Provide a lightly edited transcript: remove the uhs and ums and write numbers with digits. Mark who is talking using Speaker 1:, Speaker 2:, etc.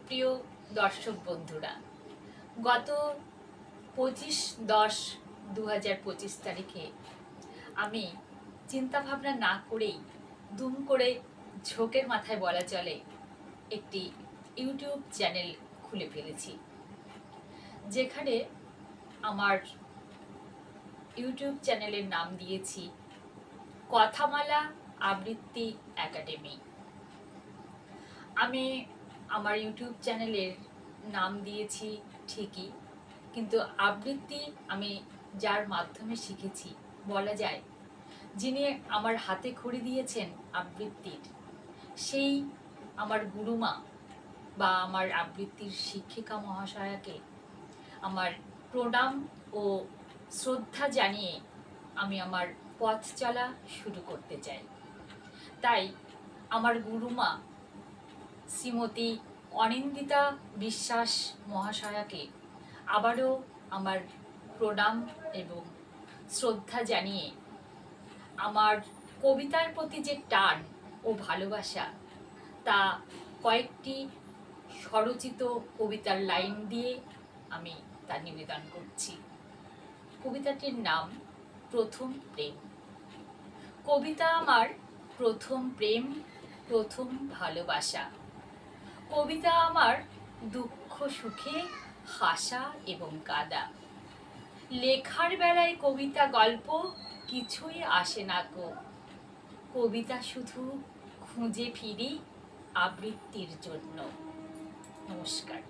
Speaker 1: প্রিয় দর্শক বন্ধুরা, গত 25/10/2025 তারিখে আমি চিন্তাভাবনা না করেই দুম করে ঝোঁকের মাথায় বলা চলে একটি ইউটিউব চ্যানেল খুলে ফেলেছি, যেখানে আমার ইউটিউব চ্যানেলের নাম দিয়েছি কথামালা আবৃত্তি একাডেমি। আমি আমার ইউটিউব চ্যানেলের নাম দিয়েছি ঠিকই, কিন্তু আবৃত্তি আমি যার মাধ্যমে শিখেছি, বলা যায় যিনি আমার হাতে খড়ি দিয়েছেন আবৃত্তির, সেই আমার গুরুমা বা আমার আবৃত্তির শিক্ষিকা মহাশয়াকে আমার প্রণাম ও শ্রদ্ধা জানিয়ে আমি আমার পথ চলা শুরু করতে চাই। তাই আমার গুরুমা শ্রীমতী অনিন্দিতা বিশ্বাস মহাশয়াকে আবারও আমার প্রণাম এবং শ্রদ্ধা জানিয়ে আমার কবিতার প্রতি যে টান ও ভালোবাসা, তা কয়েকটি স্বরচিত কবিতার লাইন দিয়ে আমি তা নিবেদন করছি। কবিতাটির নাম প্রথম প্রেম। কবিতা আমার প্রথম প্রেম, প্রথম ভালোবাসা। কবিতা আমার দুঃখ সুখে হাসা এবং কাঁদা। লেখার বেলায় কবিতা গল্প কিছুই আসে না গো। কবিতা শুধু খুঁজে ফিরি আবৃত্তির জন্য। নমস্কার।